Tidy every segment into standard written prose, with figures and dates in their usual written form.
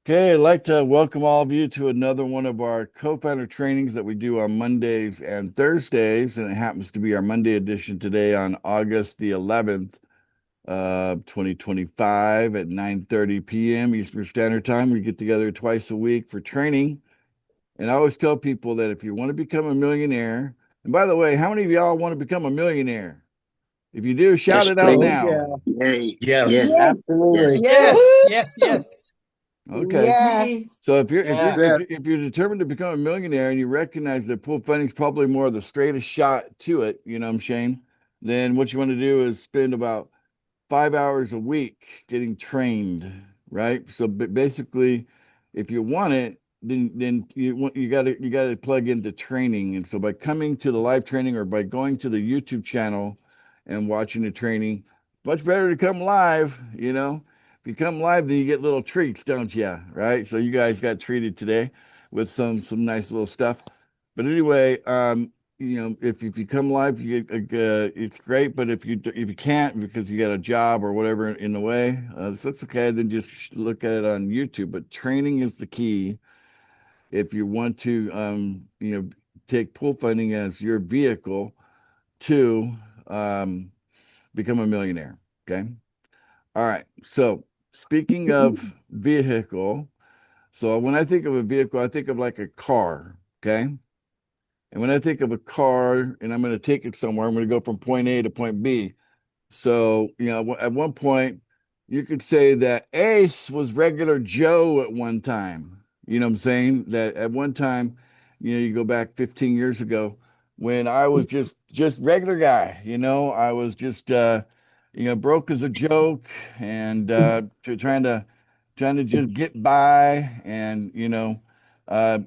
Okay, I'd like to welcome all of you to another one of our co-founder trainings that we do on Mondays and Thursdays, and it happens to be our Monday edition today on August the 11th of 2025 at 9:30 p.m. Eastern Standard Time. We get together twice a week for training, and I always tell people that if you want to become a millionaire, and by the way, how many of y'all want to become a millionaire? If you do, shout Yes, it out please. Oh, now. yeah. Yay. Yes. Yes. Yes. Yes. Absolutely. Yes. Woohoo! Yes. Yes. Okay. Yes. So if you're if you're Yeah. if Yeah. you're, if you're determined to become a millionaire and you recognize that pool funding is probably more of the straightest shot to it, you know what I'm saying? Then what you want to do is spend about 5 hours a week getting trained, right? So basically, if you want it, then you got to plug into training. And so by coming to the live training or by going to the YouTube channel and watching the training, much better to come live, you know. If you come live, then you get little treats, don't you? Right? So you guys got treated today with some nice little stuff. But anyway, if you come live, it's great. But if you can't because you got a job or whatever in the way, that's okay. Then just look at it on YouTube. But training is the key if you want to, take pool funding as your vehicle to um, become a millionaire. Okay. All right. So speaking of vehicle, so when I think of a vehicle, I think of like a car. Okay. And when I think of a car and I'm going to take it somewhere, I'm going to go from point A to point B. So, at one point, you could say that Ace was regular Joe at one time. You know what I'm saying? That at one time, you go back 15 years ago when I was just regular guy, I was just broke as a joke and trying to just get by and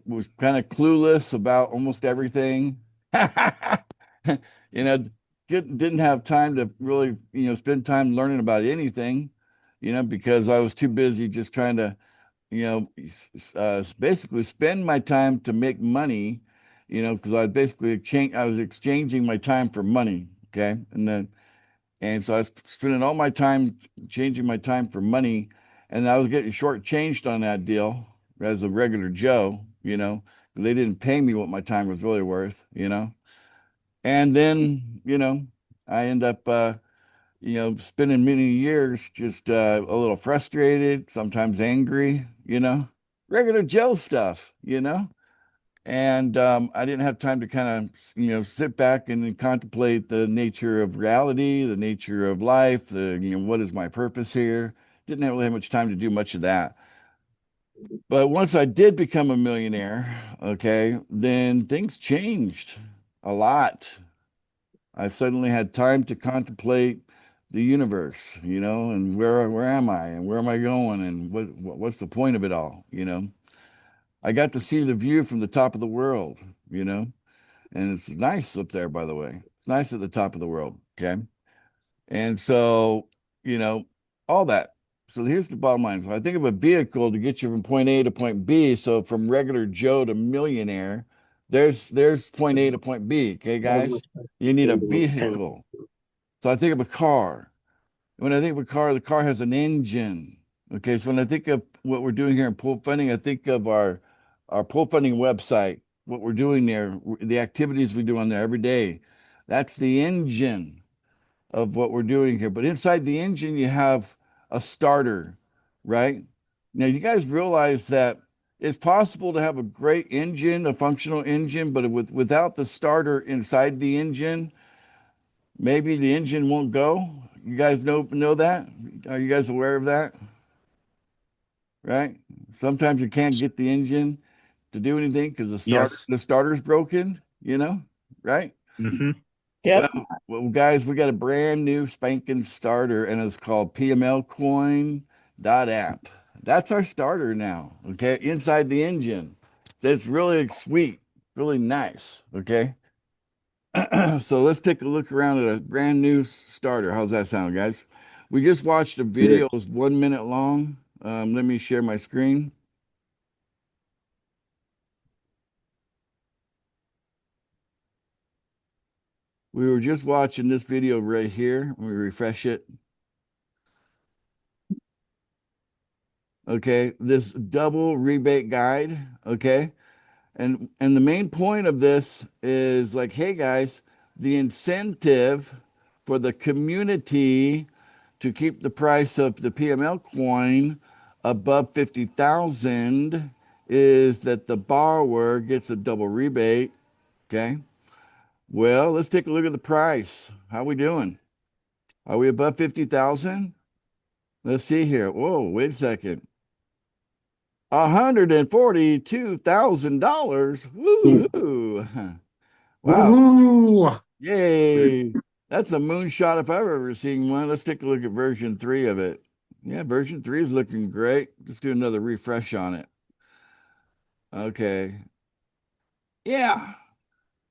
was kind of clueless about almost everything. You know, didn't have time to really, spend time learning about anything, because I was too busy just trying to, basically spend my time to make money, because I was exchanging my time for money. Okay. And so I was spending all my time changing my time for money, and I was getting shortchanged on that deal as a regular Joe, they didn't pay me what my time was really worth. And then, I end up, spending many years just a little frustrated, sometimes angry, regular Joe stuff. And I didn't have time to kind of, sit back and then contemplate the nature of reality, the nature of life, what is my purpose here? Didn't really have much time to do much of that. But once I did become a millionaire, okay, then things changed a lot. I suddenly had time to contemplate the universe, and where am I and where am I going and what's the point of it all? I got to see the view from the top of the world, you know, and it's nice up there, by the way. It's nice at the top of the world, okay? And so, you know, all that. So here's the bottom line. So I think of a vehicle to get you from point A to point B. So from regular Joe to millionaire, there's point A to point B, okay, guys? You need a vehicle. So I think of a car. When I think of a car, the car has an engine. Okay, so when I think of what we're doing here in pool funding, I think of our pool funding website, what we're doing there, the activities we do on there every day. That's the engine of what we're doing here. But inside the engine, you have a starter, right? Now, you guys realize that it's possible to have a great engine, a functional engine, but without the starter inside the engine, maybe the engine won't go. You guys know that? Are you guys aware of that? Right? Sometimes you can't get the engine to do anything because the starter Yes. the starter's broken, right? Hmm. Well, Yep. well, guys, we got a brand new spanking starter, and it's called PML Coin dot app. That's our starter now. Okay, inside the engine. That's really sweet, really nice. Okay. So let's take a look around at a brand new starter. How's that sound, guys? We just watched a video. Good. It was 1 minute long. Let me share my screen. We were just watching this video right here. Let me refresh it. Okay, this double rebate guide, okay? And the main point of this is like, hey guys, the incentive for the community to keep the price of the PML coin above 50,000 is that the borrower gets a double rebate, okay? Well, let's take a look at the price. How we doing? Are we above 50,000? Let's see here. Whoa, wait a second. $142,000. Woohoo. Wow. Woohoo! Yay. That's a moonshot if I've ever seen one. Let's take a look at version 3 of it. Yeah, version 3 is looking great. Let's do another refresh on it. Okay. Yeah.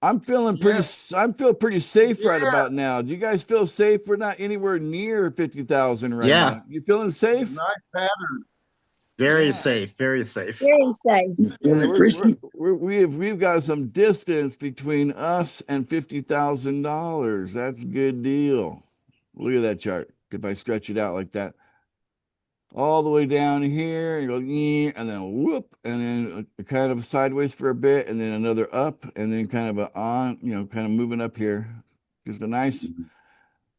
Yeah, I'm feel pretty safe right yeah, about now. Do you guys feel safe? We're not anywhere near 50,000 right yeah. now. You feeling safe? Nice pattern. Very Yeah. safe, very safe. Very safe. Yeah, Well, first, we've got some distance between us and $50,000. That's a good deal. Look at that chart. If I stretch it out like that, all the way down here, and you go, "Yeah," and then whoop, and then kind of sideways for a bit, and then another up, and then kind of a on, kind of moving up here. Just a nice,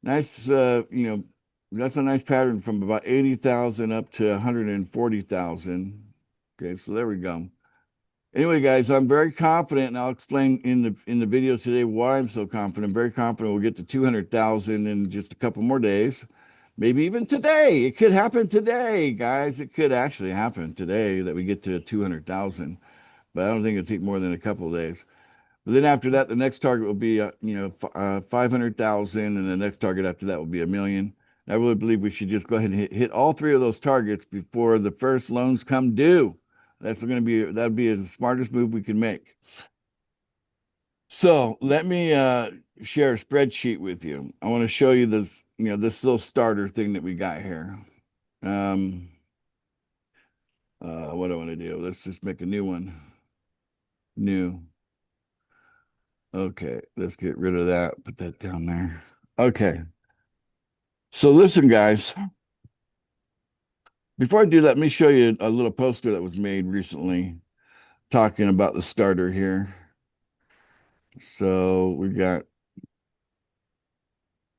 that's a nice pattern from about 80,000 up to 140,000. Okay, so there we go. Anyway, guys, I'm very confident, and I'll explain in the video today why I'm so confident. I'm very confident we'll get to 200,000 in just a couple more days. Maybe even today. It could happen today, guys. It could actually happen today that we get to 200,000, but I don't think it'll take more than a couple of days. But then after that, the next target will be, 500,000, and the next target after that will be 1 million. I really believe we should just go ahead and hit all three of those targets before the first loans come due. That'd be the smartest move we can make. So let me share a spreadsheet with you. I want to show you this little starter thing that we got here. What do I want to do? Let's just make a new one. New. Okay, let's get rid of that. Put that down there. Okay. So listen, guys. Before I do that, let me show you a little poster that was made recently talking about the starter here. So we got,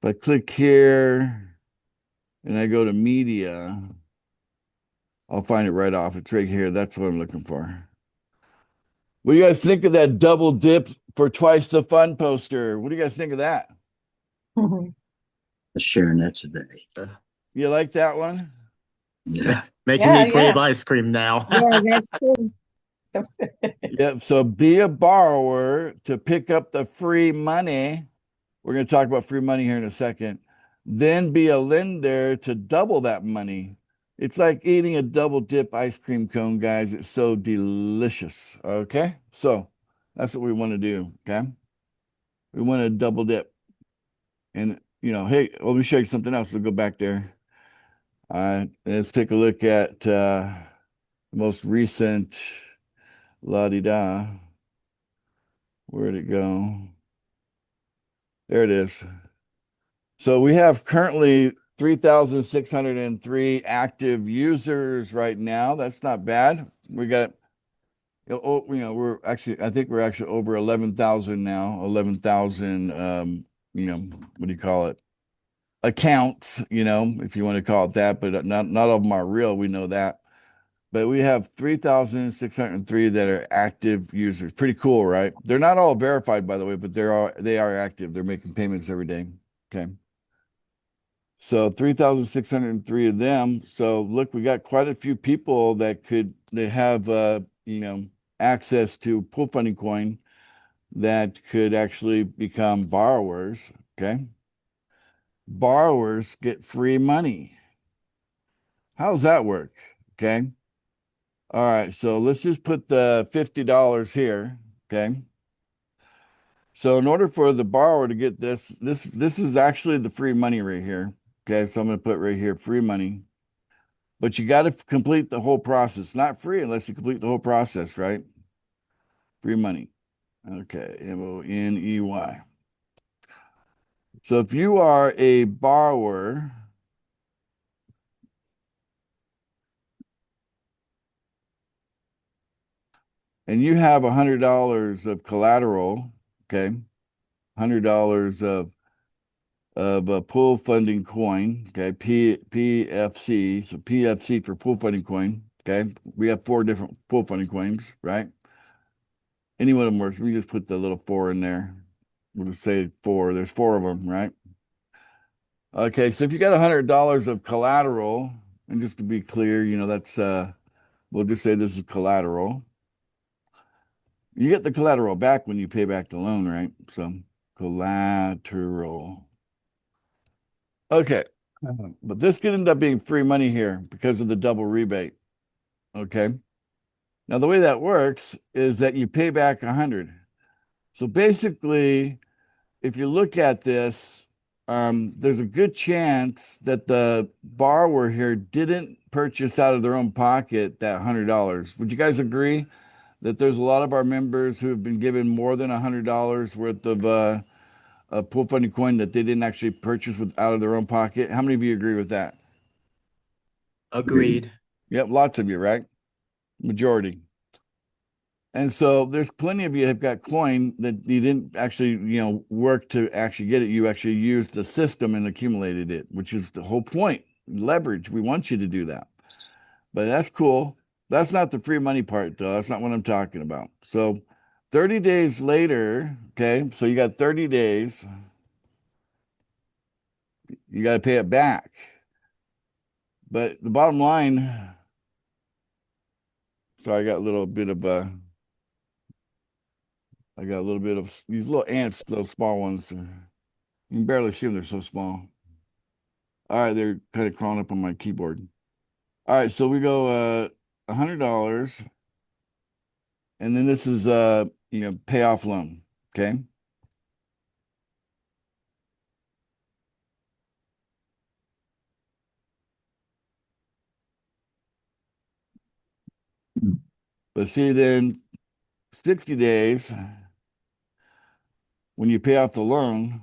if I click here and I go to media, I'll find it right off. It's right here. That's what I'm looking for. What do you guys think of that double dip for twice the fun poster? What do you guys think of that? sharing that today. You like that one? Yeah. Making Yeah, me crave yeah. ice cream now. Yeah, that's true. Yep. So be a borrower to pick up the free money. We're going to talk about free money here in a second. Then be a lender to double that money. It's like eating a double dip ice cream cone, guys. It's so delicious. Okay. So that's what we want to do. Okay. We want to double dip. And, hey, let me show you something else. We'll go back there. Let's take a look at the most recent la-di-da. Where'd it go? There it is. So we have currently 3,603 active users right now. That's not bad. We got, I think we're actually over 11,000 now. 11,000, what do you call it? Accounts, if you want to call it that, but not all of them are real. We know that. But we have 3,603 that are active users. Pretty cool, right? They're not all verified, by the way, but they are active. They're making payments every day. Okay. So 3,603 of them. So look, we got quite a few people that have access to pool funding coin that could actually become borrowers. Okay. Borrowers get free money. How does that work? Okay. All right. So let's just put the $50 here. Okay. So in order for the borrower to get this is actually the free money right here. Okay. So I'm going to put right here, free money. But you got to complete the whole process. Not free unless you complete the whole process, right? Free money. Okay, MONEY. So if you are a borrower, and you have $100 of collateral, okay, $100 of a pool funding coin, okay, PFC, so PFC for pool funding coin, okay. We have 4 different pool funding coins, right? Any one of them works. We just put the little 4 in there. We'll just say 4. There's 4 of them, right? Okay, so if you got $100 of collateral, and just to be clear, that's we'll just say this is collateral. You get the collateral back when you pay back the loan, right? So collateral. Okay. But this could end up being free money here because of the double rebate. Okay. Now the way that works is that you pay back 100. So basically, if you look at this, there's a good chance that the borrower here didn't purchase out of their own pocket that $100. Would you guys agree that there's a lot of our members who have been given more than $100 worth of a pool funding coin that they didn't actually purchase out of their own pocket? How many of you agree with that? Agreed. Yep, lots of you, right? Majority. And so there's plenty of you have got coin that you didn't actually, work to actually get it. You actually used the system and accumulated it, which is the whole point. Leverage. We want you to do that. But that's cool. That's not the free money part, though. That's not what I'm talking about. So 30 days later, okay, so you got 30 days. You got to pay it back. But the bottom line, so I got a little bit of these little ants, those small ones. You can barely see them. They're so small. All right, they're kind of crawling up on my keyboard. All right, so we go $100, and then this is payoff loan. Okay. But see, then 60 days when you pay off the loan.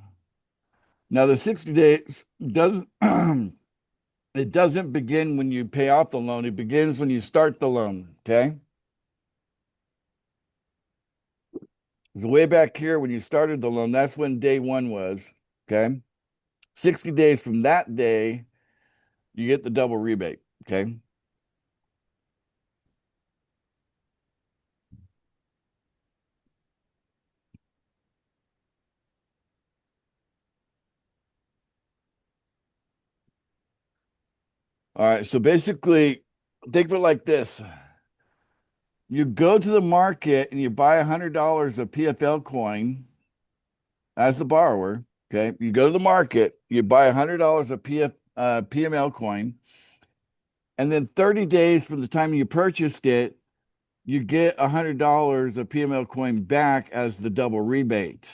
Now the 60 days doesn't it doesn't begin when you pay off the loan. It begins when you start the loan. Okay. So way back here when you started the loan, that's when day 1 was. Okay. 60 days from that day, you get the double rebate. Okay. All right. So basically, think of it like this. You go to the market and you buy $100 of PFL coin as the borrower. Okay. You go to the market, you buy $100 of PML coin. And then 30 days from the time you purchased it, you get $100 of PML coin back as the double rebate.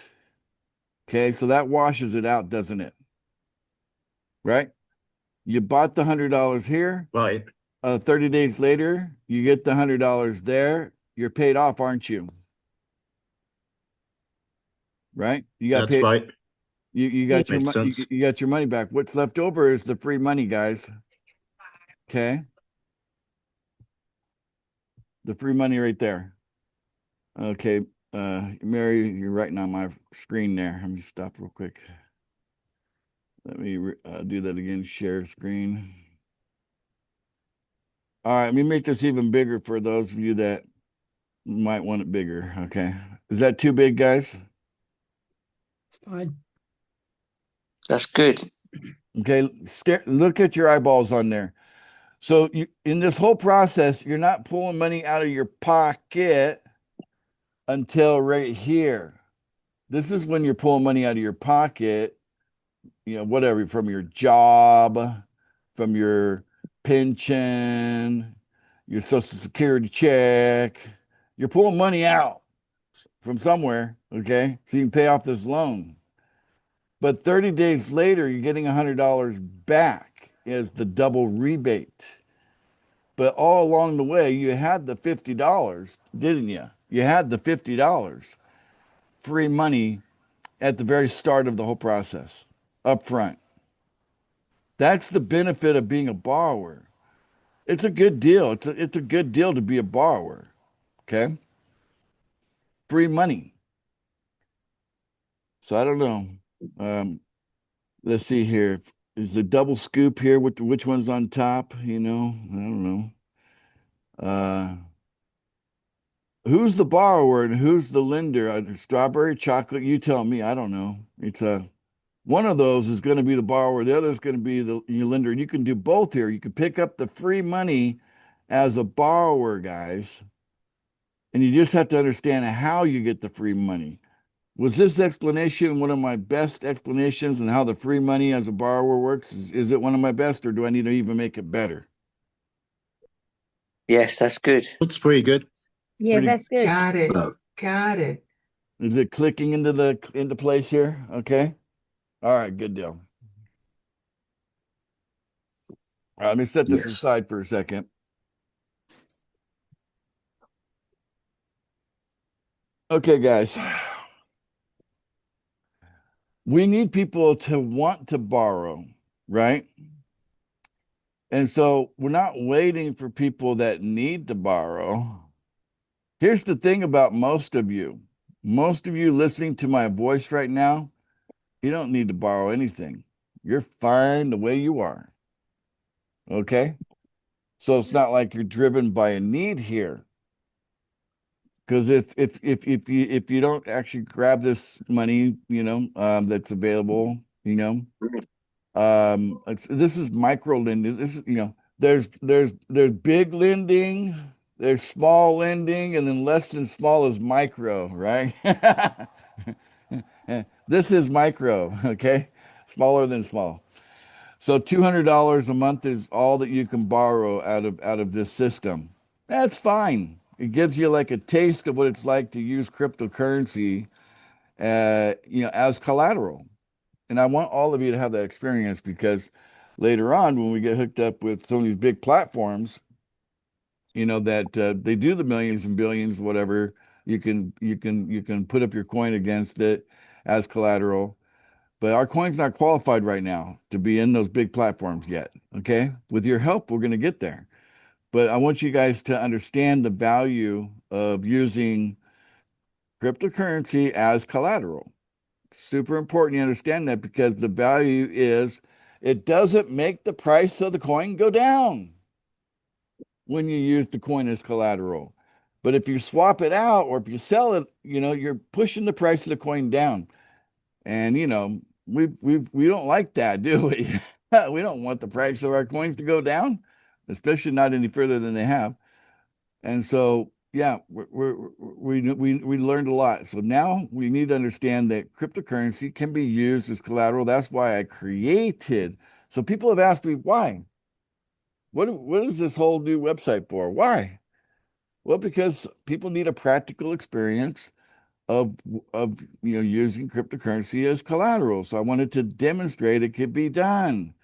Okay. So that washes it out, doesn't it? Right? You bought the $100 here. Right. 30 days later, you get the $100 there. You're paid off, aren't you? Right? You got That's paid. right. You got your Makes money. sense. You got your money back. What's left over is the free money, guys. Okay. The free money right there. Okay. Mary, you're writing on my screen there. Let me stop real quick. Let me do that again. Share screen. All right. Let me make this even bigger for those of you that might want it bigger. Okay. Is that too big, guys? It's fine. That's good. Okay. Look at your eyeballs on there. So in this whole process, you're not pulling money out of your pocket until right here. This is when you're pulling money out of your pocket, whatever, from your job, from your pension, your Social Security check. You're pulling money out from somewhere, okay? So you can pay off this loan. But 30 days later, you're getting $100 back as the double rebate. But all along the way, you had the $50, didn't you? You had the $50 free money at the very start of the whole process, up front. That's the benefit of being a borrower. It's a good deal. It's a good deal to be a borrower. Okay. free money. So I don't know. Let's see here. Is the double scoop here? Which one's on top? You know, I don't know. Who's the borrower and who's the lender? Strawberry, chocolate? You tell me. I don't know. It's one of those is going to be the borrower. The other is going to be the lender. And you can do both here. You can pick up the free money as a borrower, guys. And you just have to understand how you get the free money. Was this explanation one of my best explanations on how the free money as a borrower works? Is it one of my best, or do I need to even make it better? Yes, that's good. Looks pretty good. Yeah, Pretty- that's good. Got it. Well, Got it. Is it clicking into place here? Okay. All right, good deal. All right, let me set this Yes. aside for a second. Okay, guys. We need people to want to borrow, right? And so we're not waiting for people that need to borrow. Here's the thing about most of you. Most of you listening to my voice right now, you don't need to borrow anything. You're fine the way you are. Okay? So it's not like you're driven by a need here. Because if you don't actually grab this money, that's available, this is micro lending. This is, there's big lending, there's small lending, and then less than small is micro, right? This is micro, okay? Smaller than small. So $200 a month is all that you can borrow out of this system. That's fine. It gives you like a taste of what it's like to use cryptocurrency, as collateral. And I want all of you to have that experience, because later on, when we get hooked up with some of these big platforms, that they do the millions and billions, whatever, you can put up your coin against it as collateral. But our coin's not qualified right now to be in those big platforms yet. Okay. With your help, we're going to get there. But I want you guys to understand the value of using cryptocurrency as collateral. Super important you understand that, because the value is it doesn't make the price of the coin go down when you use the coin as collateral. But if you swap it out or if you sell it, you're pushing the price of the coin down. And we don't like that, do we? We don't want the price of our coins to go down, especially not any further than they have. And so, yeah, we learned a lot. So now we need to understand that cryptocurrency can be used as collateral. That's why I created. So people have asked me, why? What is this whole new website for? Why? Well, because people need a practical experience of using cryptocurrency as collateral. So I wanted to demonstrate it could be done.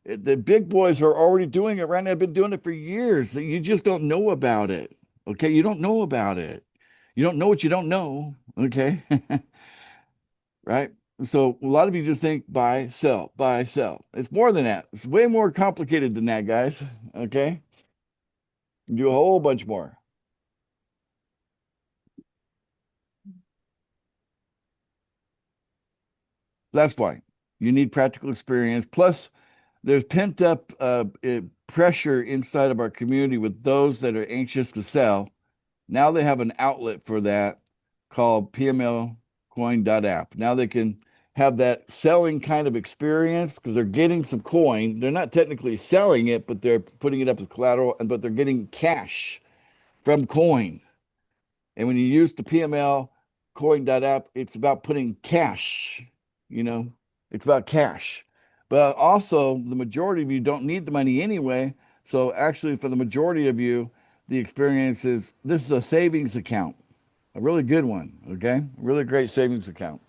The big boys are already doing it right now. They've been doing it for years. You just don't know about it. Okay, you don't know about it. You don't know what you don't know. Okay, right? So a lot of you just think buy, sell, buy, sell. It's more than that. It's way more complicated than that, guys. Okay, do a whole bunch more. That's why you need practical experience. Plus, there's pent up pressure inside of our community with those that are anxious to sell. Now they have an outlet for that called PMLcoin.app. Now they can have that selling kind of experience because they're getting some coin. They're not technically selling it, but they're putting it up as collateral, but they're getting cash from coin. And when you use the PMLcoin.app, it's about putting cash, it's about cash. But also, the majority of you don't need the money anyway. So actually, for the majority of you, the experience is this is a savings account, a really good one, okay? A really great savings account.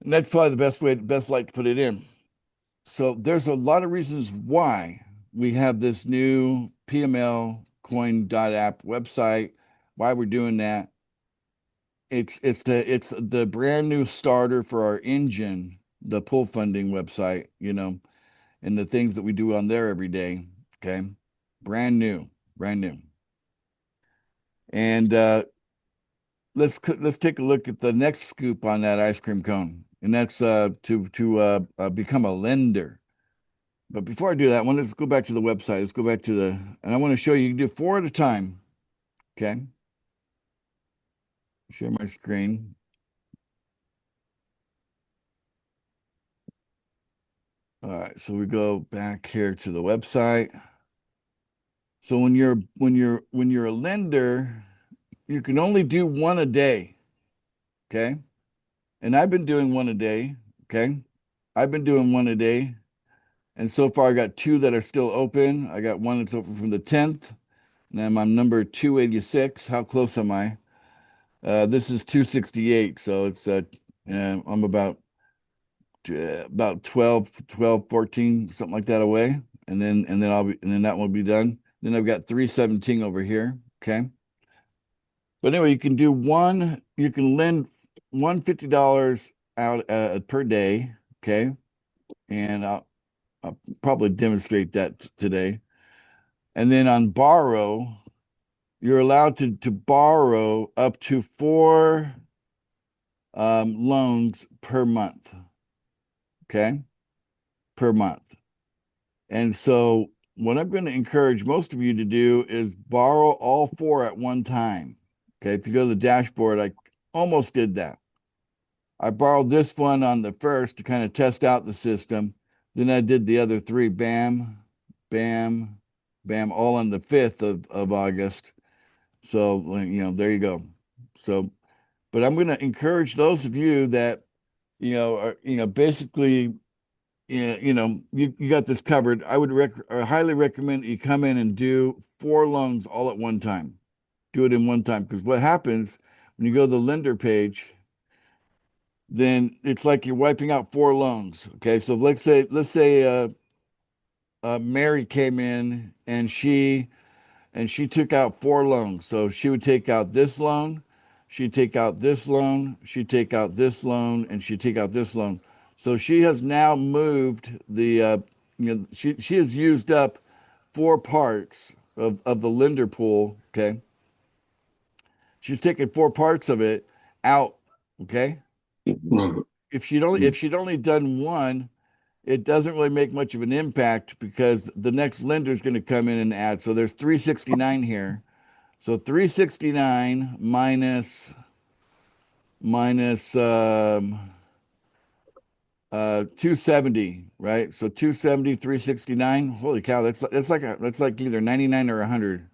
And that's probably the best light to put it in. So there's a lot of reasons why we have this new PMLcoin.app website, why we're doing that. It's the brand new starter for our engine, the pool funding website, and the things that we do on there every day. Okay. Brand new. And let's take a look at the next scoop on that ice cream cone, and that's to become a lender. But before I do that, let's go back to the website. Let's go back to and I want to show you can do 4 at a time. Okay. Share my screen. All right, so we go back here to the website. So when you're a lender, you can only do 1 a day. Okay. And I've been doing 1 a day. Okay. I've been doing 1 a day. And so far I got 2 that are still open. I got 1 that's open from the 10th. And I'm on number 286. How close am I? This is 268. So it's I'm about 12, 14, something like that away. And then that one will be done. Then I've got 317 over here. Okay. But anyway, you can lend $150 out per day. Okay. And I'll probably demonstrate that today. And then on borrow, you're allowed to borrow up to 4 loans per month. Okay. Per month. And so what I'm going to encourage most of you to do is borrow all 4 at one time. Okay. If you go to the dashboard, I almost did that. I borrowed this one on the 1st to kind of test out the system. Then I did the other 3, bam, bam, bam, all on the 5th of August. So, there you go. So, but I'm going to encourage those of you that, are, basically, you got this covered. I would highly recommend you come in and do 4 loans all at one time. Do it in one time. Because what happens when you go to the lender page, then it's like you're wiping out 4 loans. Okay. So let's say Mary came in and she took out 4 loans. So she would take out this loan, she'd take out this loan, she'd take out this loan, and she'd take out this loan. So she has now moved she has used up 4 parts of the lender pool. Okay. She's taken 4 parts of it out. Okay. If she'd only done 1, it doesn't really make much of an impact because the next lender is going to come in and add. So there's 369 here. So 369 minus 270, right? So 270, 369. Holy cow, that's like either 99 or 100.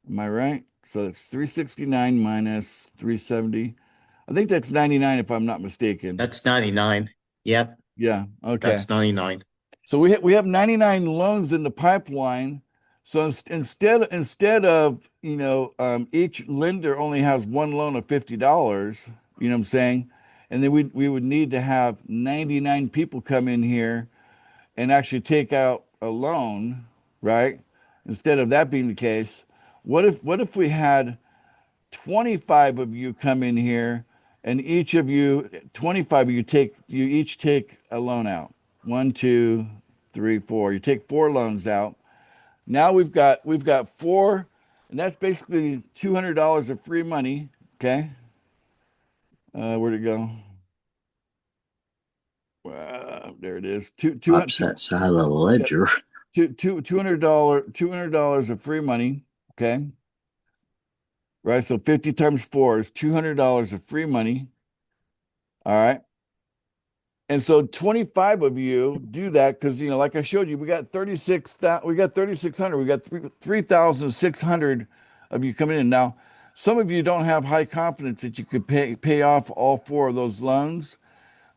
Am I right? So it's 369 minus 370. I think that's 99 if I'm not mistaken. That's 99. Yep, Yeah, okay. that's 99. So we have 99 loans in the pipeline. So instead of, each lender only has 1 loan of $50, you know what I'm saying? And then we would need to have 99 people come in here and actually take out a loan, right? Instead of that being the case, what if we had 25 of you come in here and 25 of you each take a loan out. 1, 2, 3, 4. You take 4 loans out. Now we've got 4, and that's basically $200 of free money. Okay. Where'd it go? There it is. Upset side of the ledger. $200 of free money. Okay. Right. So 50 times 4 is $200 of free money. All right. And so 25 of you do that because, like I showed you, we got 3,600. We got 3,600 of you coming in. Now, some of you don't have high confidence that you could pay off all 4 of those loans.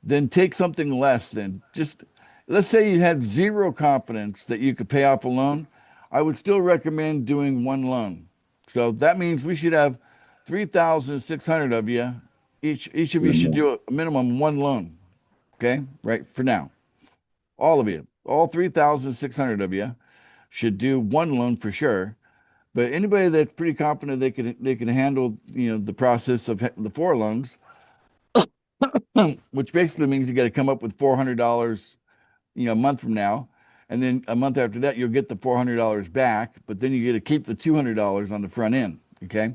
Then take something less. Then just let's say you had 0 confidence that you could pay off a loan. I would still recommend doing 1 loan. So that means we should have 3,600 of you. Each of you should do a minimum 1 loan. Okay, right, for now. All of you, all 3,600 of you should do 1 loan for sure. But anybody that's pretty confident they can handle, the process of the 4 loans, which basically means you got to come up with $400, a month from now. And then a month after that, you'll get the $400 back, but then you get to keep the $200 on the front end. Okay.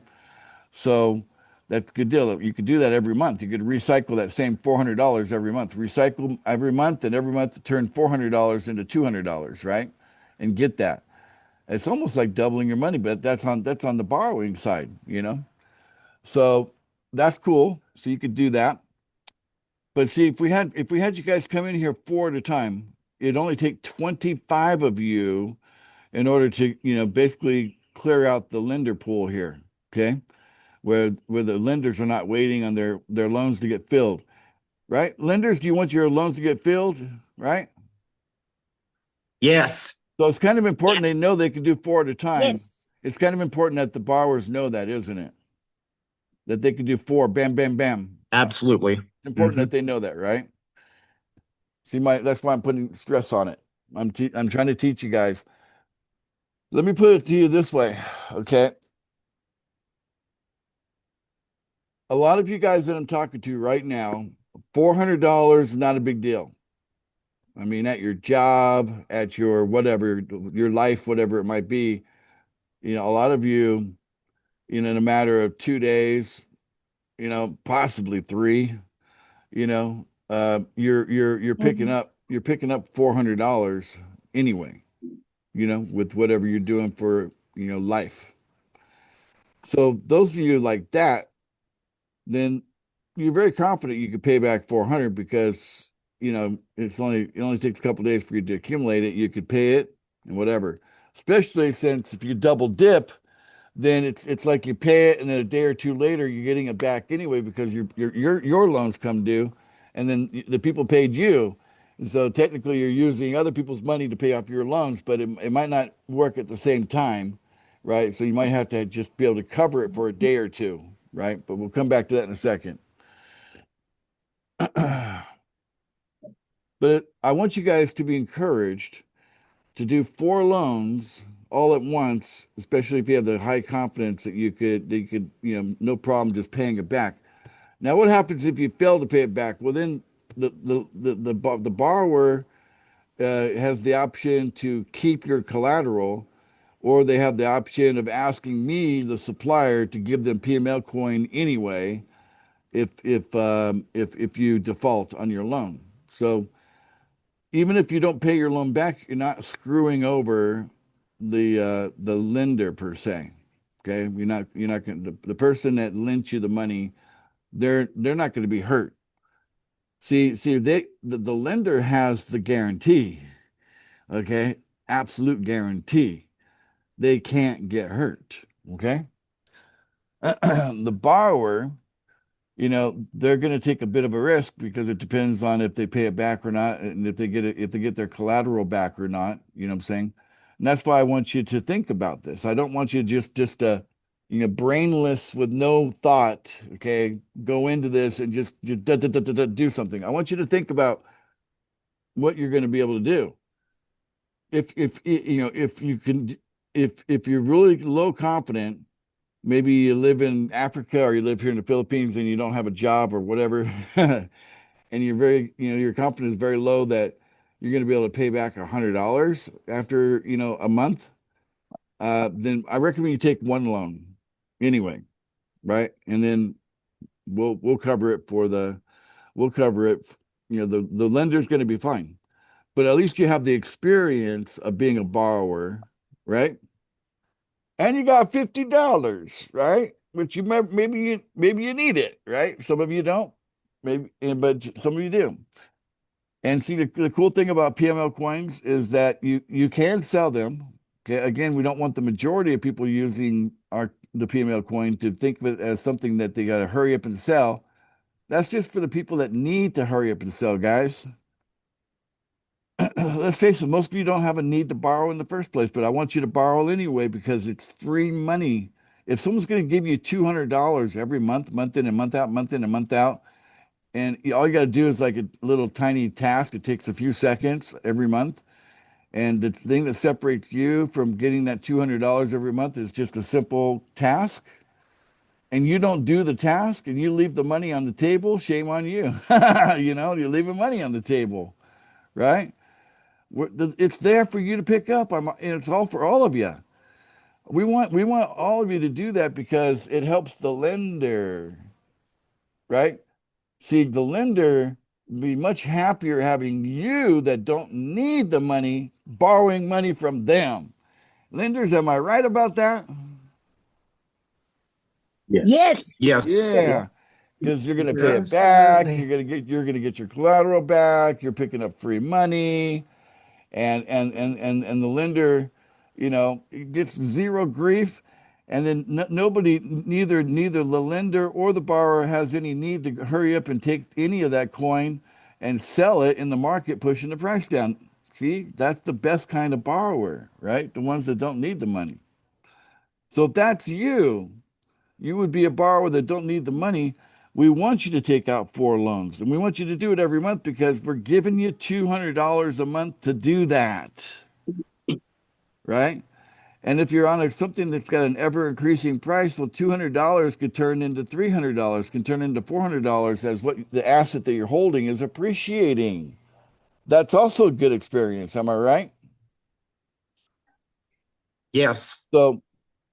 So That's a good deal. You could do that every month. You could recycle that same $400 every month. Recycle every month, and every month turn $400 into $200, right? And get that. It's almost like doubling your money, but that's on the borrowing side, you know? So that's cool. So you could do that. But see, if we had you guys come in here 4 at a time, it'd only take 25 of you in order to, basically clear out the lender pool here. Okay. Where the lenders are not waiting on their loans to get filled. Right? Lenders, do you want your loans to get filled? Right? Yes, So it's kind of important they know they can do 4 at a time. Yes. It's kind of important that the borrowers know that, isn't it? That they can do 4, bam, bam, bam. absolutely. It's important that they know that, right? See, that's why I'm putting stress on it. I'm trying to teach you guys. Let me put it to you this way, okay? A lot of you guys that I'm talking to right now, $400 is not a big deal. I mean, at your job, at your whatever, your life, whatever it might be, a lot of you, in a matter of 2 days, possibly 3, you're picking up $400 anyway, with whatever you're doing for, life. So those of you like that, then you're very confident you could pay back 400 because it only takes a couple days for you to accumulate it. You could pay it and whatever. Especially since if you double dip, then it's like you pay it and then a day or two later you're getting it back anyway because your loans come due, and then the people paid you. And so technically you're using other people's money to pay off your loans, but it might not work at the same time, right? So you might have to just be able to cover it for a day or two, right? But we'll come back to that in a second. But I want you guys to be encouraged to do 4 loans all at once, especially if you have the high confidence that you could, no problem just paying it back. Now, what happens if you fail to pay it back? Well, then the borrower has the option to keep your collateral, or they have the option of asking me, the supplier, to give them PML coin anyway, if you default on your loan. So even if you don't pay your loan back, you're not screwing over the lender per se. Okay, you're not going the person that lent you the money, they're not going to be hurt. See, the lender has the guarantee. Okay, absolute guarantee. They can't get hurt. Okay, the borrower, they're going to take a bit of a risk because it depends on if they pay it back or not, and if they get their collateral back or not. You know what I'm saying? And that's why I want you to think about this. I don't want you just brainless with no thought. Okay, go into this and just do something. I want you to think about what you're going to be able to do. If you can, if you're really low confident. Maybe you live in Africa or you live here in the Philippines and you don't have a job or whatever, and you're very, your confidence is very low that you're going to be able to pay back $100 after, a month. Then I recommend you take 1 loan anyway, right? And then we'll cover it the lender's going to be fine, but at least you have the experience of being a borrower, right? And you got $50, right? Which maybe you need it, right? Some of you don't, but some of you do. And see, the cool thing about PML coins is that you can sell them. Okay, again, we don't want the majority of people using the PML coin to think of it as something that they got to hurry up and sell. That's just for the people that need to hurry up and sell, guys. Let's face it, most of you don't have a need to borrow in the first place, but I want you to borrow anyway because it's free money. If someone's going to give you $200 every month, month in and month out, month in and month out, and all you got to do is like a little tiny task, it takes a few seconds every month. And the thing that separates you from getting that $200 every month is just a simple task. And you don't do the task and you leave the money on the table, shame on you. You're leaving money on the table, right? It's there for you to pick up. And it's all for all of you. We want all of you to do that because it helps the lender, right? See, the lender be much happier having you that don't need the money borrowing money from them. Lenders, am I right about that? Yes. Yes. Yeah, because you're gonna pay You're it back. absolutely- You're gonna get your collateral back. You're picking up free money, and the lender, gets zero grief, and then nobody, neither the lender or the borrower has any need to hurry up and take any of that coin and sell it in the market, pushing the price down. See, that's the best kind of borrower, right? The ones that don't need the money. So if that's you, you would be a borrower that don't need the money. We want you to take out 4 loans, and we want you to do it every month because we're giving you $200 a month to do that, right? And if you're on something that's got an ever increasing price, well, $200 could turn into $300, can turn into $400 as what the asset that you're holding is appreciating. That's also a good experience. Am I right? Yes. So,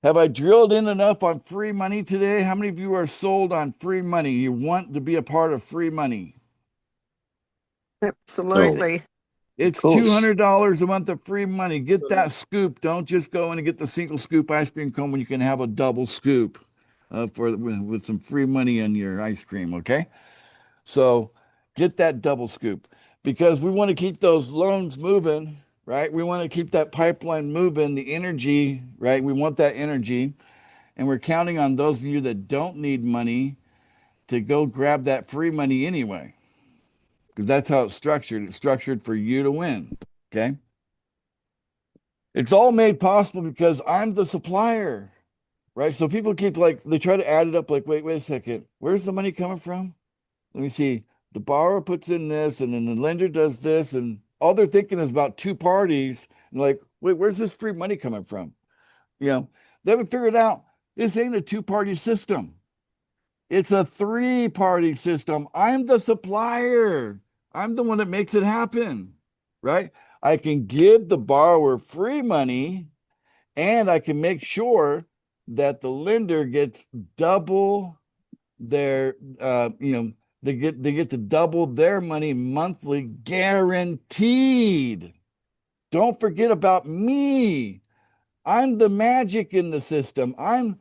have I drilled in enough on free money today? How many of you are sold on free money? You want to be a part of free money? Absolutely. It's course. $200 a month of free money. Get that scoop. Don't just go in and get the single scoop ice cream cone when you can have a double scoop with some free money in your ice cream. Okay, so get that double scoop because we want to keep those loans moving, right? We want to keep that pipeline moving, the energy, right? We want that energy, and we're counting on those of you that don't need money to go grab that free money anyway, because that's how it's structured. It's structured for you to win. Okay. It's all made possible because I'm the supplier, right? So people keep they try to add it up like, wait a second, where's the money coming from? Let me see. The borrower puts in this and then the lender does this, and all they're thinking is about 2 parties. And like, wait, where's this free money coming from? They haven't figured out this ain't a 2-party system. It's a 3-party system. I'm the supplier. I'm the one that makes it happen, right? I can give the borrower free money and I can make sure that the lender gets double their they get to double their money monthly guaranteed. Don't forget about me. I'm the magic in the system. I'm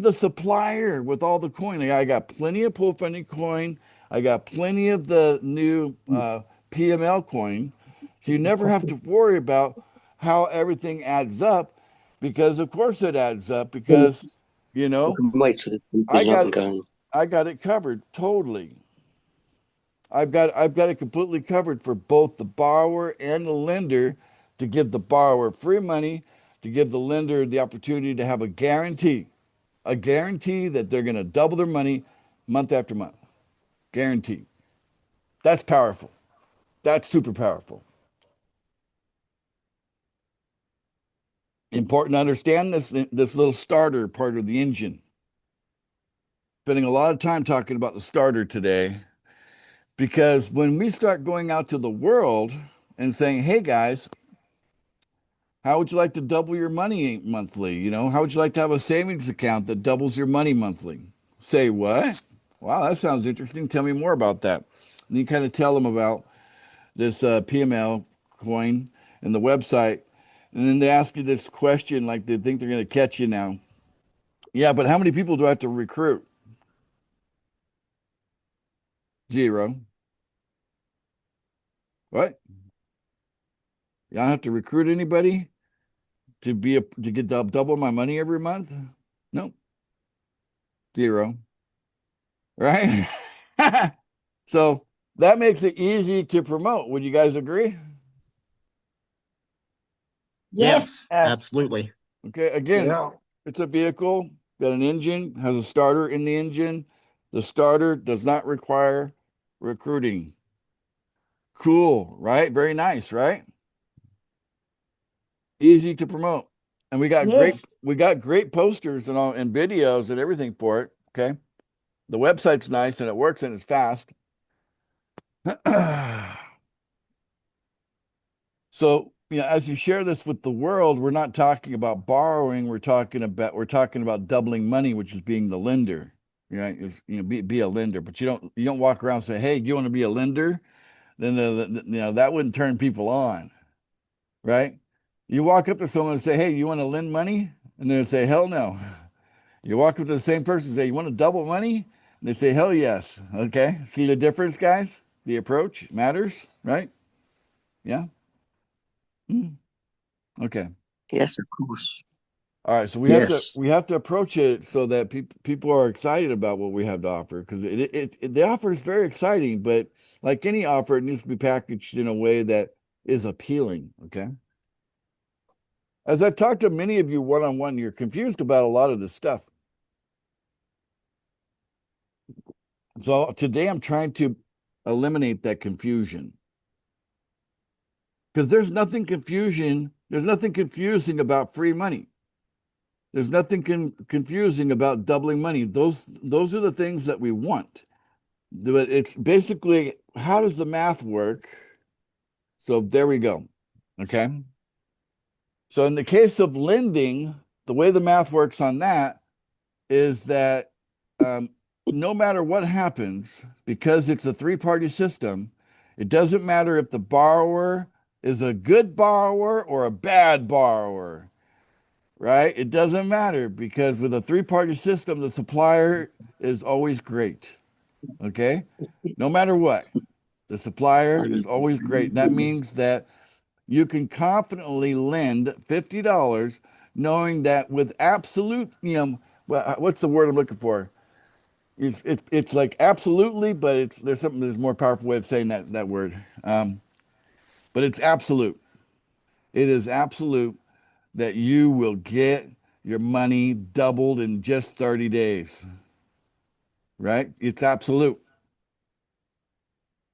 the supplier with all the coin. I got plenty of pool funding coin. I got plenty of the new PML coin. So you never have to worry about how everything adds up because of course it adds up because you We know can wait till the I is up got and going. I got it covered totally. I've got it completely covered for both the borrower and the lender to give the borrower free money, to give the lender the opportunity to have a guarantee that they're going to double their money month after month. Guarantee. That's powerful. That's super powerful. Important to understand this little starter part of the engine. Spending a lot of time talking about the starter today because when we start going out to the world and saying, "Hey guys, how would you like to double your money monthly? How would you like to have a savings account that doubles your money monthly?" Say what? Wow, that sounds interesting. Tell me more about that. And you kind of tell them about this PML coin and the website. And then they ask you this question like they think they're going to catch you now. Yeah, but how many people do I have to recruit? 0. What? You don't have to recruit anybody to get double my money every month? No. 0. Right? So that makes it easy to promote. Would you guys agree? Yes. Yes. Absolutely. Okay, again, Yeah. it's a vehicle, got an engine, has a starter in the engine. The starter does not require recruiting. Cool, right? Very nice, right? Easy to promote. And Yes. we got great posters and all and videos and everything for it. Okay. The website's nice and it works and it's fast. So as you share this with the world, we're not talking about borrowing. We're talking about doubling money, which is being the lender. Right? Be a lender, but you don't walk around and say, "Hey, do you want to be a lender?" Then that wouldn't turn people on, right? You walk up to someone and say, "Hey, you want to lend money?" And they say, "Hell no." You walk up to the same person and say, "You want to double money?" And they say, "Hell yes." Okay. See the difference, guys? The approach matters, right? Yeah. Mhm. Okay. Yes, of course. All right. So Yes. we have to approach it so that people are excited about what we have to offer, because the offer is very exciting, but like any offer, it needs to be packaged in a way that is appealing. Okay. As I've talked to many of you one-on-one, you're confused about a lot of this stuff. So today I'm trying to eliminate that confusion, because there's nothing confusing about free money. There's nothing confusing about doubling money. Those are the things that we want. But it's basically, how does the math work? So there we go. Okay. So in the case of lending, the way the math works on that is that no matter what happens, because it's a three-party system, it doesn't matter if the borrower is a good borrower or a bad borrower, right? It doesn't matter, because with a three-party system, the supplier is always great. Okay? No matter what, the supplier is always great. That means that you can confidently lend $50 knowing that with absolute, what's the word I'm looking for? It's like absolutely, but there's more powerful way of saying that word. But it's absolute. It is absolute that you will get your money doubled in just 30 days. Right? It's absolute.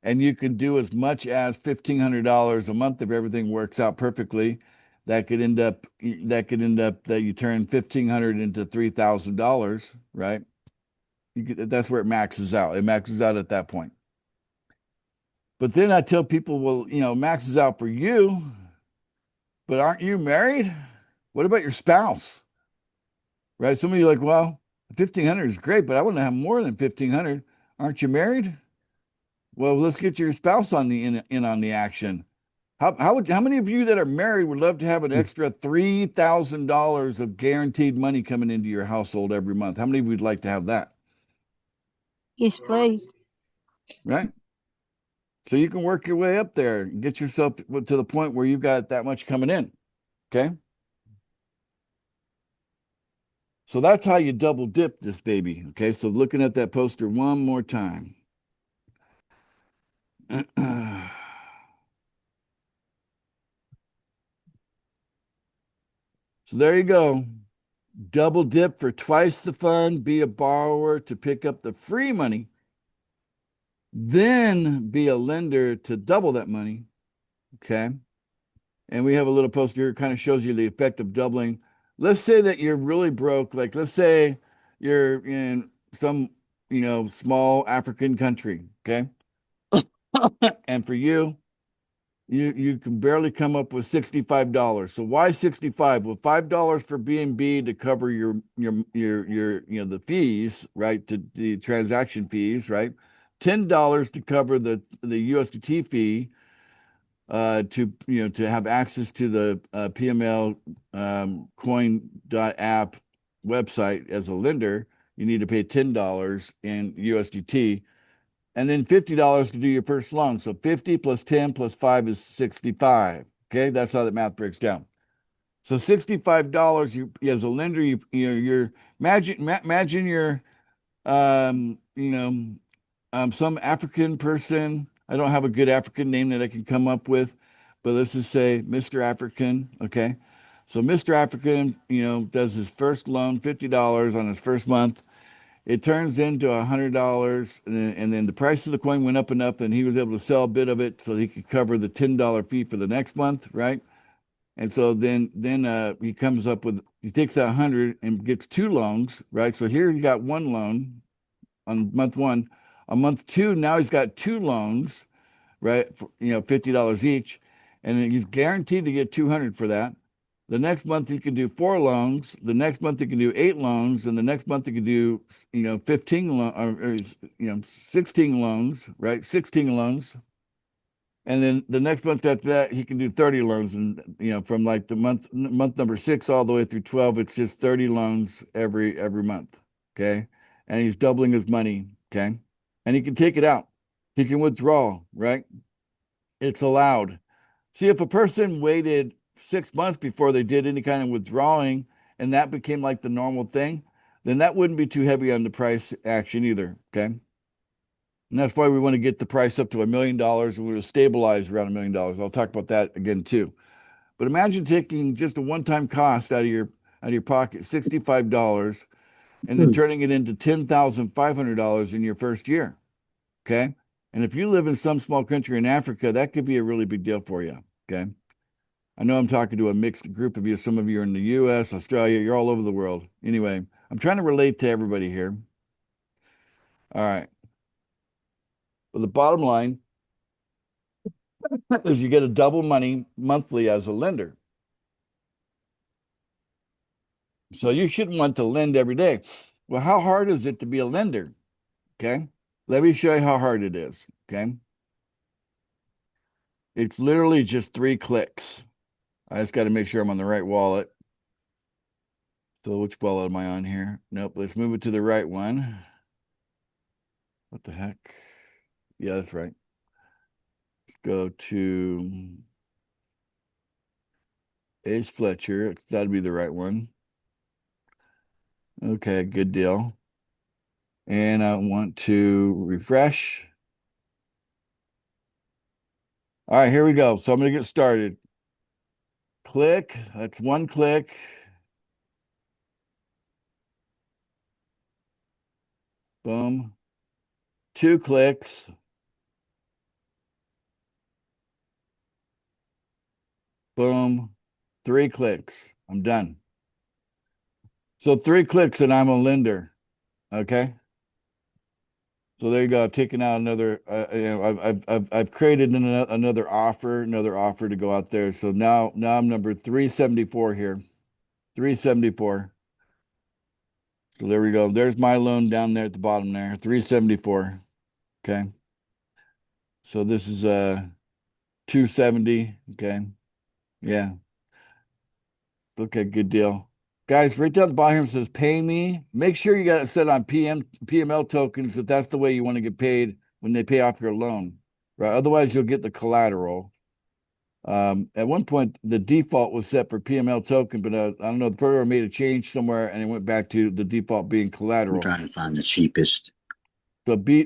And you can do as much as $1,500 a month if everything works out perfectly. That could end up that you turn 1,500 into $3,000, right? That's where it maxes out. It maxes out at that point. But then I tell people, well, maxes out for you, but aren't you married? What about your spouse? Right? Some of you are like, well, 1,500 is great, but I want to have more than 1,500. Aren't you married? Well, let's get your spouse on the in on the action. How many of you that are married would love to have an extra $3,000 of guaranteed money coming into your household every month? How many of you would like to have that? Yes, please. Right? So you can work your way up there and get yourself to the point where you've got that much coming in. Okay. So that's how you double dip this baby. Okay. So looking at that poster one more time. So there you go. Double dip for twice the fun, be a borrower to pick up the free money, then be a lender to double that money. Okay. And we have a little poster here, kind of shows you the effect of doubling. Let's say that you're really broke. Like, let's say you're in some, small African country. Okay. And for you can barely come up with $65. So why 65? Well, $5 for B&B to cover your the fees, right? To the transaction fees, right? $10 to cover the USDT fee, to have access to the PML coin.app website as a lender. You need to pay $10 in USDT. And then $50 to do your first loan. So 50 plus 10 plus 5 is 65. Okay, that's how that math breaks down. So $65, you as a lender, you're imagine you're some African person. I don't have a good African name that I can come up with, but let's just say Mr. African. Okay, so Mr. African, does his first loan, $50 on his first month. It turns into $100, and then the price of the coin went up and up, and he was able to sell a bit of it so he could cover the $10 fee for the next month, right? And so then he comes up with, he takes that 100 and gets two loans, right? So here he got one loan on month one. On month two, now he's got two loans, right? For, $50 each. and he's guaranteed to get 200 for that. The next month he can do 4 loans. The next month he can do 8 loans, and the next month he can do 15 or 16 loans, right? 16 loans. And then the next month after that, he can do 30 loans. And, from like the month number 6 all the way through 12, it's just 30 loans every month. Okay. And he's doubling his money. Okay. And he can take it out. He can withdraw, right? It's allowed. See, if a person waited 6 months before they did any kind of withdrawing and that became like the normal thing, then that wouldn't be too heavy on the price action either. Okay. And that's why we want to get the price up to $1 million. And we're going to stabilize around $1 million. I'll talk about that again too. But imagine taking just a one-time cost out of your pocket, $65, and then turning it into $10,500 in your first year. Okay. And if you live in some small country in Africa, that could be a really big deal for you. Okay. I know I'm talking to a mixed group of you. Some of you are in the US, Australia, you're all over the world. Anyway, I'm trying to relate to everybody here. All right. Well, the bottom line is you get a double money monthly as a lender. So you shouldn't want to lend every day. Well, how hard is it to be a lender? Okay. Let me show you how hard it is. Okay. It's literally just 3 clicks. I just got to make sure I'm on the right wallet. So which wallet am I on here? Nope. Let's move it to the right one. What the heck? Yeah, that's right. Let's go to Ace Fletcher. It's got to be the right one. Okay, good deal. And I want to refresh. All right, here we go. So I'm going to get started. Click. That's 1 click. Boom. 2 clicks. Boom. 3 clicks. I'm done. So 3 clicks and I'm a lender. Okay. So there you go. I've taken out another. I've created another offer to go out there. So now I'm number 374 here. 374. So there we go. There's my loan down there at the bottom there. 374. Okay. So this is 270. Okay. Yeah. Okay, good deal. Guys, right down the bottom here it says pay me. Make sure you got it set on PML tokens if that's the way you want to get paid when they pay off your loan. Right. Otherwise, you'll get the collateral. At one point, the default was set for PML token, but I don't know, the program made a change somewhere and it went back to the default being I'm collateral. trying to find the cheapest. So try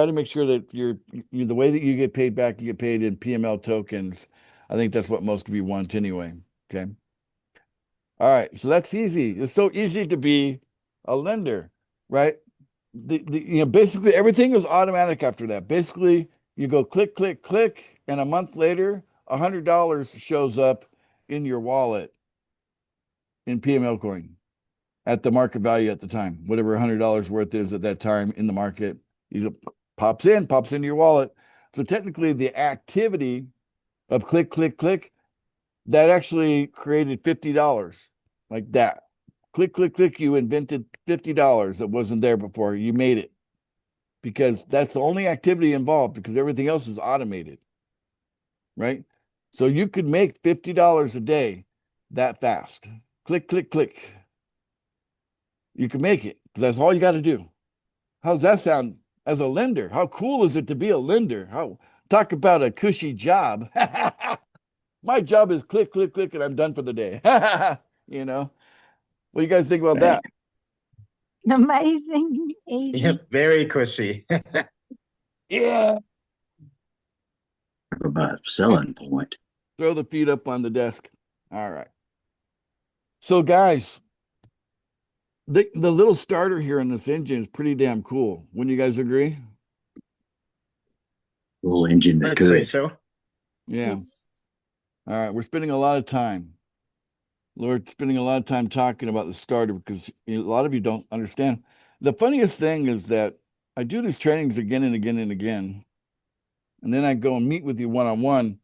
to make sure that you're the way that you get paid back, you get paid in PML tokens. I think that's what most of you want anyway. Okay. All right. So that's easy. It's so easy to be a lender, right? Basically everything is automatic after that. Basically, you go click, click, click, and a month later, $100 shows up in your wallet in PML coin at the market value at the time, whatever $100 worth is at that time in the market. Pops into your wallet. So technically, the activity of click, click, click, that actually created $50 like that. Click, click, click. You invented $50 that wasn't there before. You made it because that's the only activity involved because everything else is automated, right? So you could make $50 a day that fast. Click, click, click. You can make it. That's all you got to do. How's that sound as a lender? How cool is it to be a lender? Talk about a cushy job. My job is click, click, click, and I'm done for the day. What do you guys think about that? Amazing. Easy. Yeah, very cushy. Yeah. About selling point. Throw the feet up on the desk. All right. So, guys, the little starter here in this engine is pretty damn cool. Wouldn't you guys agree? Little engine that I'd say could. so. Yeah. All right. We're spending a lot of time. Lord, spending a lot of time talking about the starter because a lot of you don't understand. The funniest thing is that I do these trainings again and again and again. and then I go and meet with you one-on-one.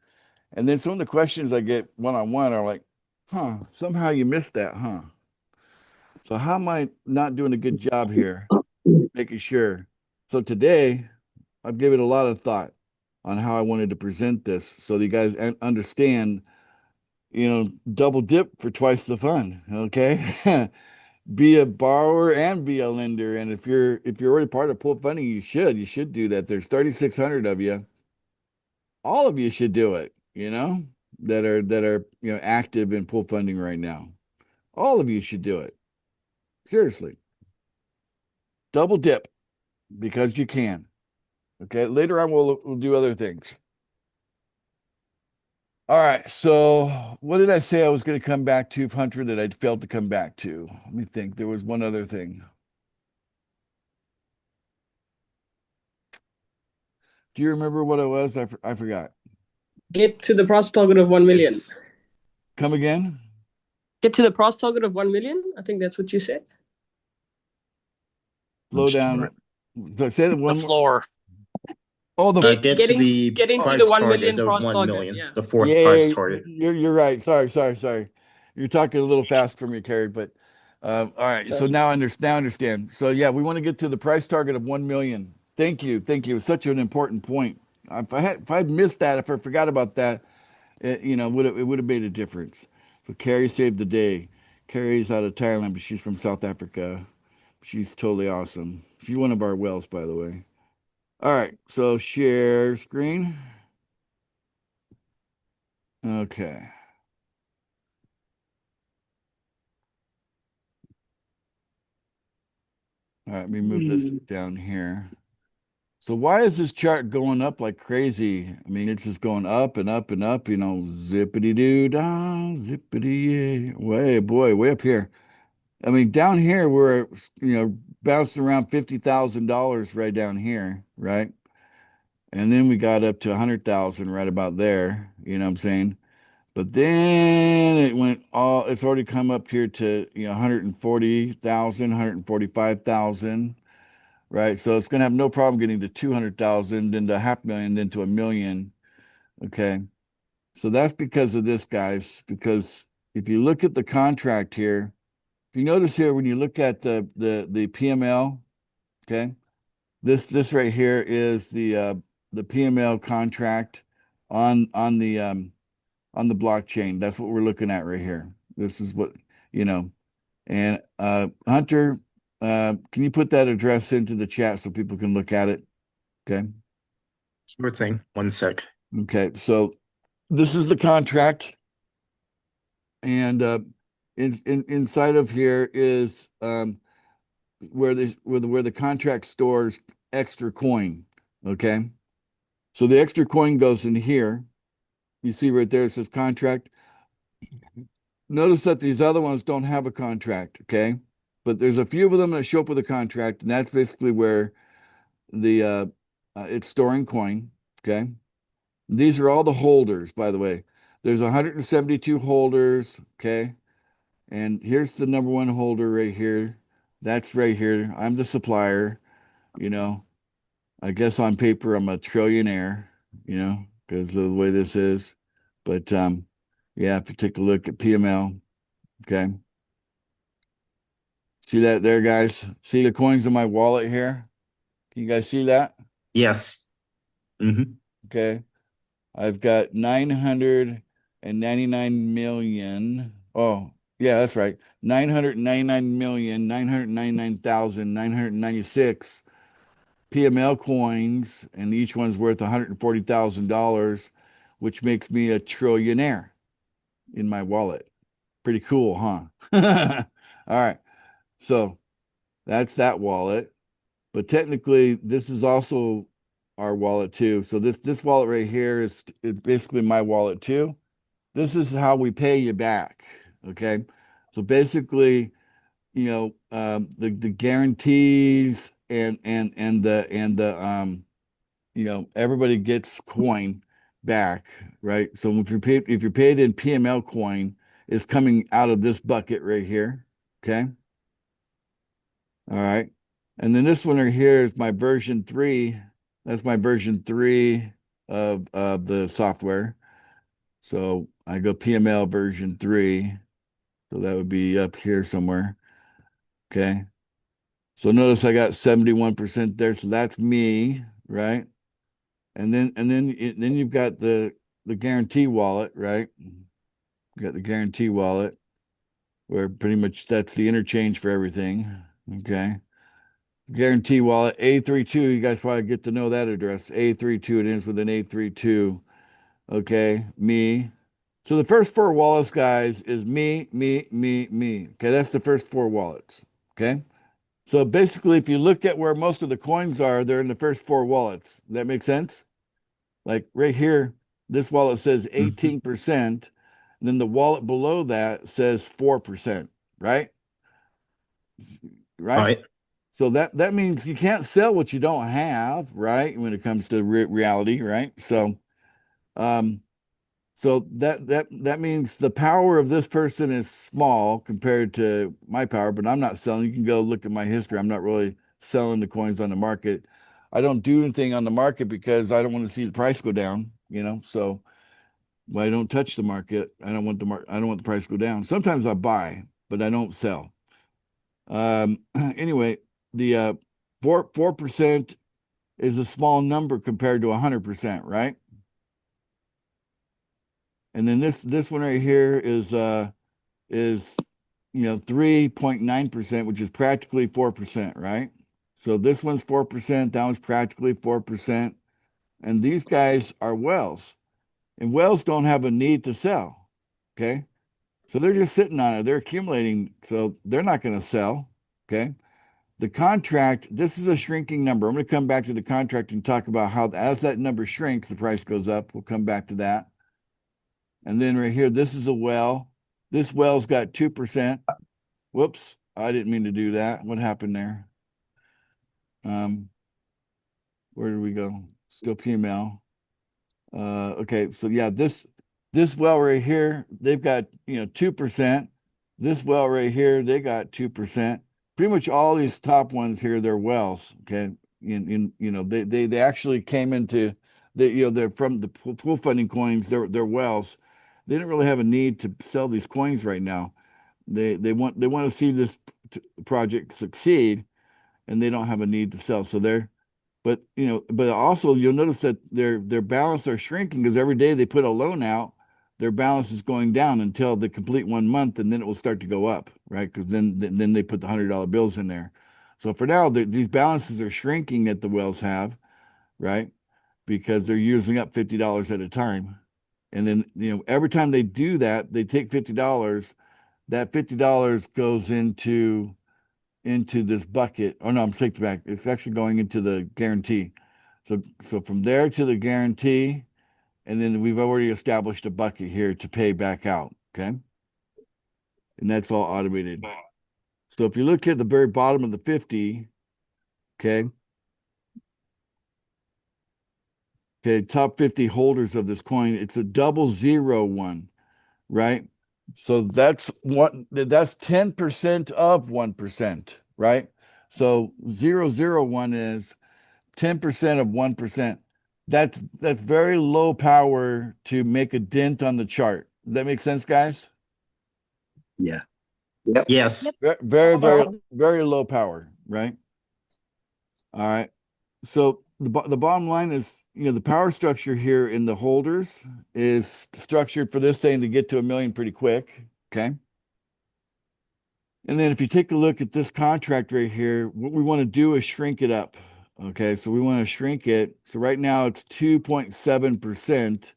And then some of the questions I get one-on-one are like, somehow you missed that, huh? So how am I not doing a good job here, making sure? So today, I've given a lot of thought on how I wanted to present this so that you guys understand, double dip for twice the fun, okay? Be a borrower and be a lender. And if you're already part of pool funding, you should do that. There's 3,600 of you. All of you should do it, that are active in pool funding right now. All of you should do it. Seriously. Double dip because you can. Okay. Later on, we'll do other things. All right. So what did I say I was going to come back to, Hunter, that I failed to come back to? Let me think. There was one other thing. Do you remember what it was? I forgot. Get to the price target of 1 million. It's- Come again? Get to the price target of 1 million. I think that's what you said. Slow down. Say the The one. floor. Oh, the Get to the getting to price the 1 target million of price 1 target. million, Yeah. the fourth yeah, price target. you're right. Sorry. You're talking a little fast for me, Carrie. But all right. So Sorry. now I understand. So yeah, we want to get to the price target of 1 million. Thank you. It's such an important point. If I'd missed that, if I forgot about that, it would have made a difference. So Carrie saved the day. Carrie's out of Thailand, but she's from South Africa. She's totally awesome. She's one of our whales, by the way. All right, so share screen. Okay. All right, let me move this down here. So why is this chart going up like crazy? I mean, it's just going up and up and up, zippity-doo-dah, zippity, way up here. I mean, down here, we're, bouncing around $50,000 right down here, right? And then we got up to 100,000 right about there, you know what I'm saying? But then it's already come up here to, 140,000, 145,000, right? So it's going to have no problem getting to 200,000, then to 500,000, then to 1 million. Okay. So that's because of this, guys, because if you look at the contract here, if you notice here, when you look at the PML, okay, this right here is the PML contract on the blockchain. That's what we're looking at right here. This is what, and Hunter, can you put that address into the chat so people can look at it? Okay. Sure thing. 1 sec. Okay. So this is the contract. And inside of here is where the contract stores extra coin. Okay. So the extra coin goes in here. You see right there, it says contract. Notice that these other ones don't have a contract, okay? But there's a few of them that show up with a contract, and that's basically where the it's storing coin, okay? These are all the holders, by the way. There's 172 holders, okay? And here's the number one holder right here. That's right here. I'm the supplier, I guess on paper I'm a trillionaire, because of the way this is. But yeah, if you take a look at PML, okay. See that there, guys? See the coins in my wallet here? Can you guys see that? Yes. Mm-hmm. Okay. I've got 999 million. Oh, yeah, that's right. 999,999,996 PML coins, and each one's worth $140,000, which makes me a trillionaire in my wallet. Pretty cool, huh? All right. So that's that wallet. But technically, this is also our wallet too. So this wallet right here is basically my wallet too. This is how we pay you back. Okay. So basically, the guarantees and the everybody gets coin back, right? So if you're paid in PML coin, it's coming out of this bucket right here. Okay. All right. And then this one right here is my version 3. That's my version 3 of the software. So I go PML version 3. So that would be up here somewhere. Okay. So notice I got 71% there. So that's me, right? And then you've got the guarantee wallet, right? You got the guarantee wallet where pretty much that's the interchange for everything. Okay. Guarantee wallet A32. You guys probably get to know that address. A32. It ends with an A32. Okay. Me. So the first 4 wallets, guys, is me. Okay. That's the first 4 wallets. Okay. So basically, if you look at where most of the coins are, they're in the first 4 wallets. Does that make sense? Like right here, this wallet says 18%. Then the wallet below that says 4%, right? Right? Right. So that means you can't sell what you don't have, right? When it comes to reality, right? So that means the power of this person is small compared to my power, but I'm not selling. You can go look at my history. I'm not really selling the coins on the market. I don't do anything on the market because I don't want to see the price go down, so I don't touch the market. I don't want I don't want the price to go down. Sometimes I buy, but I don't sell. Anyway, the 4% is a small number compared to 100%, right? And then this one right here is 3.9%, which is practically 4%, right? So this one's 4%, that one's practically 4%. And these guys are whales. And whales don't have a need to sell. Okay. So they're just sitting on it. They're accumulating. So they're not going to sell. Okay. The contract, this is a shrinking number. I'm going to come back to the contract and talk about how, as that number shrinks, the price goes up. We'll come back to that. And then right here, this is a whale. This whale's got 2%. Whoops. I didn't mean to do that. What happened there? Where did we go? Still PML. Okay. So yeah, this well right here, they've got, 2%. This well right here, they got 2%. Pretty much all these top ones here, they're wells. Okay. They actually came into they're from the pool funding coins. They're wells. They don't really have a need to sell these coins right now. They want to see this project succeed, and they don't have a need to sell. So but also you'll notice that their balance are shrinking because every day they put a loan out, their balance is going down until they complete 1 month, and then it will start to go up, right? Because then they put the $100 bills in there. So for now, these balances are shrinking that the wells have, right? Because they're using up $50 at a time. And then, every time they do that, they take $50. That $50 goes into this bucket. Oh no, I'm taking it back. It's actually going into the guarantee. So from there to the guarantee, and then we've already established a bucket here to pay back out. Okay. And that's all automated. So if you look at the very bottom of the 50, okay. Okay, top 50 holders of this coin, it's a 001, right? So that's 10% of 1%, right? So 001 is 10% of 1%. That's very low power to make a dent on the chart. Does that make sense, guys? Yeah. Yes. Very, very, very low power, right? All right. So the bottom line is, the power structure here in the holders is structured for this thing to get to 1 million pretty quick. Okay. And then if you take a look at this contract right here, what we want to do is shrink it up. Okay. So we want to shrink it. So right now it's 2.7%.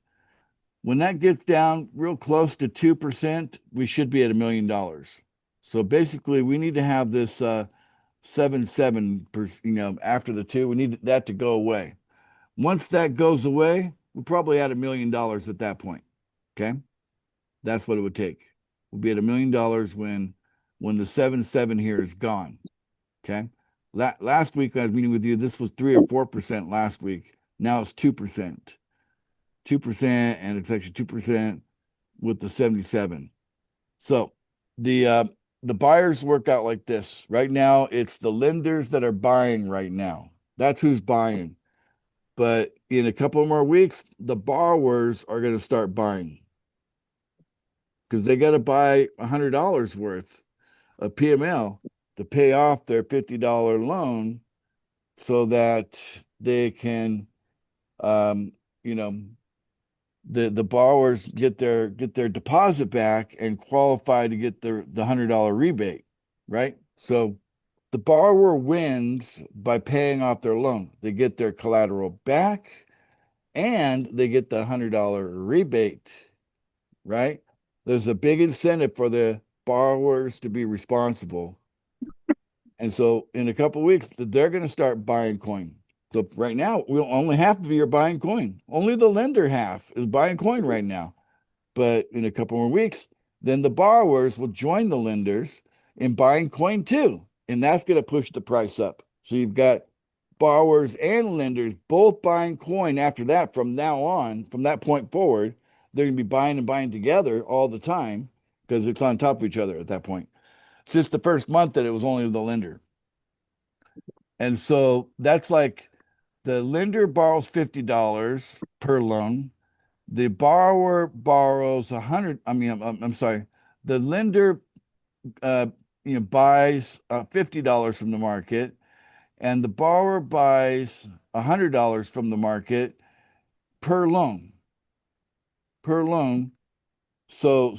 When that gets down real close to 2%, we should be at $1 million. So basically we need to have this 7.7%, after the 2, we need that to go away. Once that goes away, we're probably at $1 million at that point. Okay. That's what it would take. We'll be at $1 million when the 7.7 here is gone. Okay. Last week I was meeting with you. This was 3 or 4% last week. Now it's 2%. 2%, and it's actually 2% with the 77. So the buyers work out like this. Right now, it's the lenders that are buying right now. That's who's buying. But in a couple more weeks, the borrowers are going to start buying because they got to buy $100 worth of PML to pay off their $50 loan so that they can, you know, the borrowers get their deposit back and qualify to get the $100 rebate, right? So the borrower wins by paying off their loan. They get their collateral back and they get the $100 rebate, right? There's a big incentive for the borrowers to be responsible. And so in a couple of weeks, they're going to start buying coin. So right now, only half of you are buying coin. Only the lender half is buying coin right now. But in a couple more weeks, then the borrowers will join the lenders in buying coin too. And that's going to push the price up. So you've got borrowers and lenders both buying coin after that. From now on, from that point forward, they're going to be buying and buying together all the time because it's on top of each other at that point. It's just the first month that it was only the lender. And so that's like the lender borrows $50 per loan. The borrower borrows 100. I mean, I'm sorry. The lender, buys $50 from the market, and the borrower buys $100 from the market per loan. Per loan. So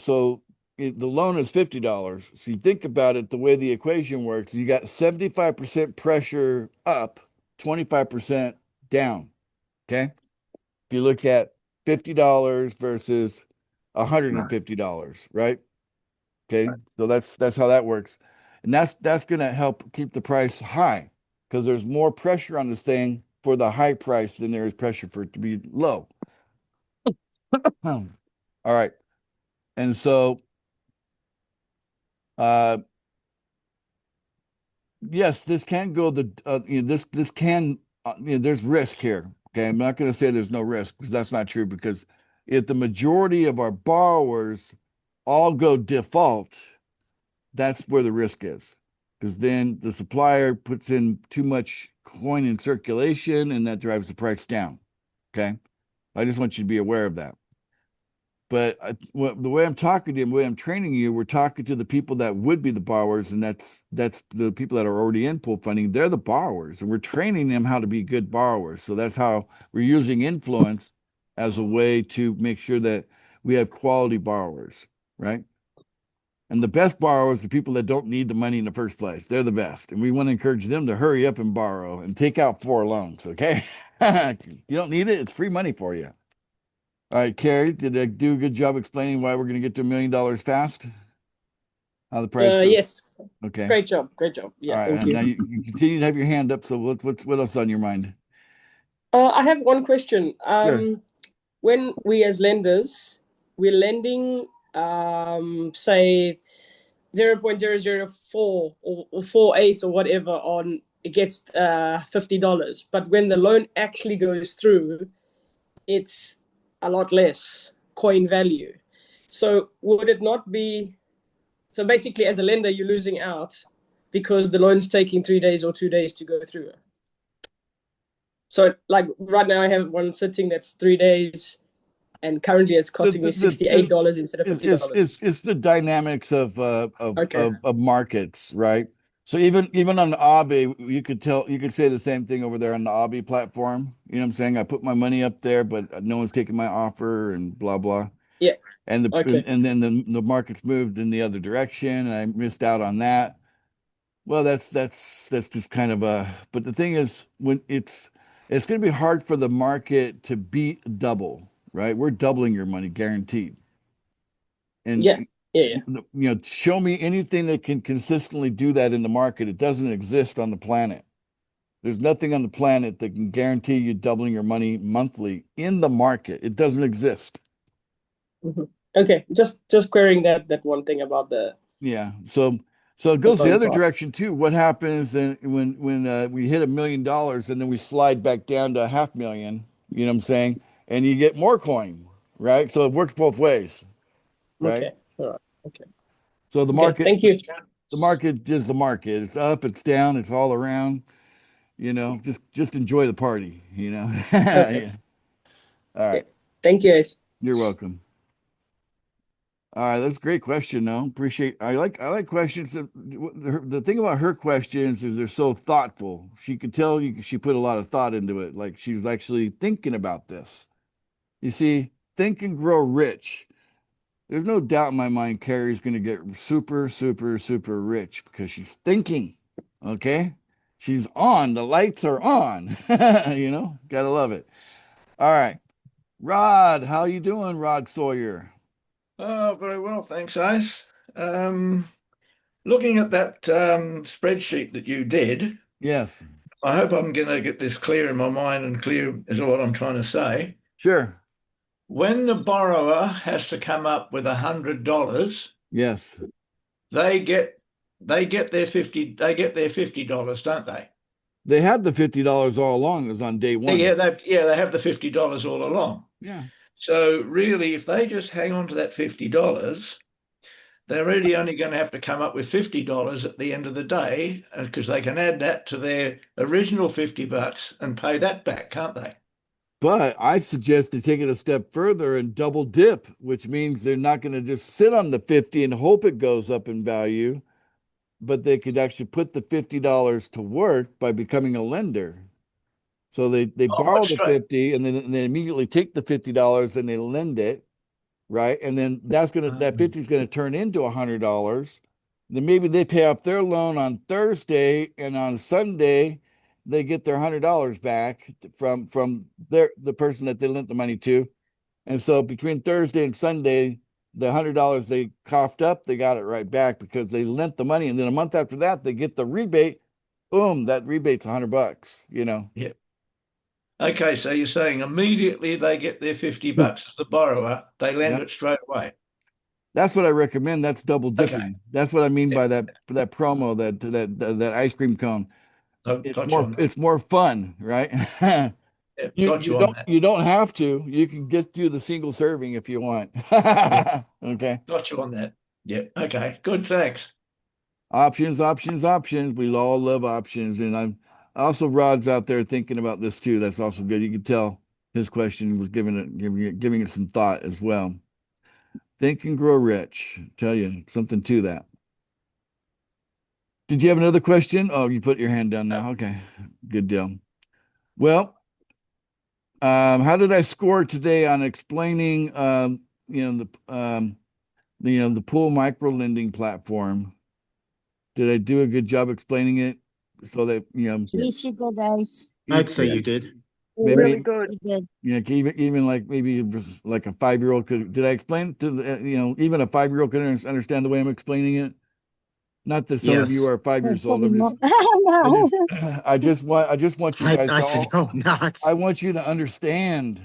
the loan is $50. So you think about it, the way the equation works, you got 75% pressure up, 25% down. Okay. If you look at $50 versus $150, right? Okay. So that's how that works. And that's going to help keep the price high because there's more pressure on this thing for the high price than there is pressure for it to be low. All right. And so, yes, this can go this can, there's risk here. Okay. I'm not going to say there's no risk because that's not true, because if the majority of our borrowers all go default, that's where the risk is, because then the supplier puts in too much coin in circulation and that drives the price down. Okay. I just want you to be aware of that. But the way I'm talking to you, the way I'm training you, we're talking to the people that would be the borrowers, and that's the people that are already in pool funding. They're the borrowers, and we're training them how to be good borrowers. So that's how we're using influence as a way to make sure that we have quality borrowers, right? And the best borrowers are people that don't need the money in the first place. They're the best, and we want to encourage them to hurry up and borrow and take out 4 loans. Okay, you don't need it; it's free money for you. All right, Carrie, did I do a good job explaining why we're going to get to $1 million fast? How the price goes? Yes. Okay. Great job. Great job. Yeah. All right. Thank And you. now you continue to have your hand up. So what else on your mind? I have one question. Sure. When we as lenders, we're lending, say 0.004 or 48 or whatever on against $50. But when the loan actually goes through, it's a lot less coin value. So would it not be, so basically as a lender, you're losing out because the loan's taking 3 days or 2 days to go through. So like right now I have one sitting that's 3 days, and currently it's costing me $68 instead of $50. It's the dynamics of Okay. of markets, right? So even on the Aave, you could say the same thing over there on the Aave platform. You know what I'm saying? I put my money up there, but no one's taking my offer and blah blah. Yeah. And Okay. and then the market's moved in the other direction, and I missed out on that. Well, that's just kind of a. But the thing is, when it's going to be hard for the market to beat double, right? We're doubling your money guaranteed. And Yeah. Yeah. show me anything that can consistently do that in the market. It doesn't exist on the planet. There's nothing on the planet that can guarantee you doubling your money monthly in the market. It doesn't exist. Mm-hmm. Okay. Just querying that one thing about the. Yeah. So it goes the loan other part. direction too. What happens when we hit $1 million and then we slide back down to 500,000? You know what I'm saying? And you get more coin, right? So it works both ways, right? Okay. All right. Okay. So the Okay. market, Thank you. the market is the market. It's up, it's down, it's all around. you know, just enjoy the party, you know. Okay. Yeah. All right. Thank you, Ace. You're welcome. All right, that's a great question. No, appreciate. I like questions. The thing about her questions is they're so thoughtful. She could tell you she put a lot of thought into it. Like she's actually thinking about this. You see, Think and Grow Rich. There's no doubt in my mind Carrie's going to get super, super, super rich because she's thinking. Okay, she's on. The lights are on. You know, gotta love it. All right, Rod, how you doing, Rod Sawyer? Oh, very well, thanks, Ace. Um, Looking at that spreadsheet that you did, Yes, I hope I'm going to get this clear in my mind and clear is what I'm trying to say. sure. When the borrower has to come up with $100, Yes. they get their $50, don't they? They had the $50 all along. It was on day one. They have the $50 all along. Yeah. So really, if they just hang on to that $50, they're really only going to have to come up with $50 at the end of the day, because they can add that to their original $50 and pay that back, can't they? But I suggest to take it a step further and double dip, which means they're not going to just sit on the 50 and hope it goes up in value, but they could actually put the $50 to work by becoming a lender. So they Oh, borrow that's the right. 50 and then they immediately take the $50 and they lend it, right? And then that 50 is gonna turn into $100. Then maybe they pay off their loan on Thursday, and on Sunday they get their $100 back from the person that they lent the money to. And so between Thursday and Sunday, the $100 they coughed up, they got it right back because they lent the money. And then a month after that, they get the rebate. Boom, that rebate's $100, you know. Yeah. Okay, so you're saying immediately they get their $50 as the borrower, they lend Yeah. it straight away. That's what I recommend. That's double Okay. dipping. That's what I mean Yeah. by that promo, that ice cream cone. Got you on that. It's more fun, right? Yeah, You got you you on that. don't have to. You can get through the single serving if you want. Okay. Got you on that. Yeah. Okay. Good. Thanks. Options, options, options. We all love options. And I'm also Rod's out there thinking about this too. That's also good. You can tell his question was giving it some thought as well. Think and Grow Rich. Tell you something to that. Did you have another question? Oh, you put your hand down now. Okay. Good deal. Well, how did I score today on explaining the pool micro lending platform? Did I do a good job explaining it so that Yes, you did, Ace. I'd say yeah, you did. maybe Really good. You did. even like maybe just like a 5-year-old could. Did I explain it to even a 5-year-old could understand the way I'm explaining it? Not that some of you Yes. are 5 years old. Probably I'm not. just No. I just want you guys I to said, all. no, not. I want you to understand.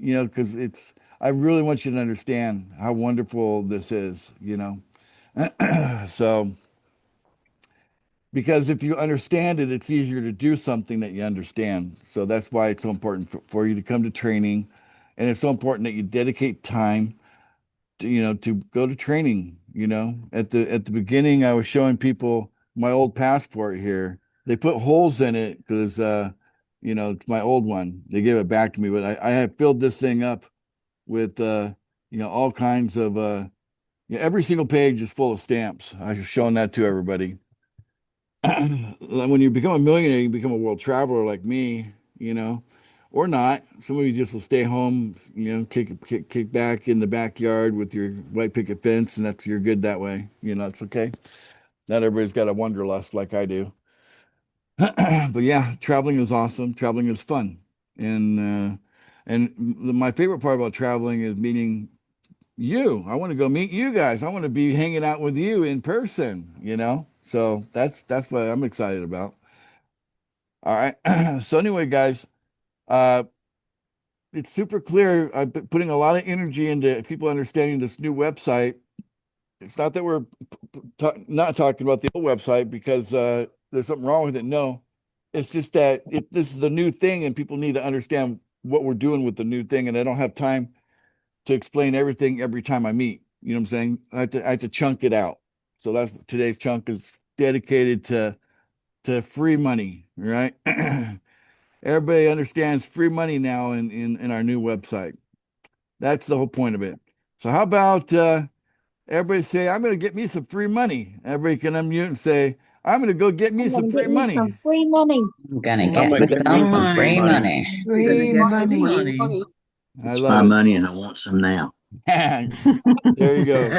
Because I really want you to understand how wonderful this is, you know. So, because if you understand it, it's easier to do something that you understand. So that's why it's so important for you to come to training. And it's so important that you dedicate time to go to training. At the beginning, I was showing people my old passport here. They put holes in it because it's my old one. They gave it back to me, but I have filled this thing up with all kinds of every single page is full of stamps. I was showing that to everybody. When you become a millionaire, you become a world traveler like me, or not. Some of you just will stay home, kick back in the backyard with your white picket fence, and you're good that way. It's okay. Not everybody's got a wanderlust like I do. But yeah, traveling is awesome. Traveling is fun, and my favorite part about traveling is meeting you. I want to go meet you guys. I want to be hanging out with you in person. So that's what I'm excited about. All right. So anyway, guys, uh, it's super clear. I've been putting a lot of energy into people understanding this new website. It's not that we're not talking about the old website because there's something wrong with it. No, it's just that this is the new thing and people need to understand what we're doing with the new thing. And I don't have time to explain everything every time I meet. You know what I'm saying? I have to chunk it out. So that's today's chunk is dedicated to to free money, right? Everybody understands free money now in our new website. That's the whole point of it. So how about everybody say, I'm going to get me some free money. Everybody can unmute and say, I'm going to go get me I'm some gonna free get me money. some free money. I'm gonna I'm get gonna get me myself some some free money. Free money. I It's love my it. money and I want some now. There you go.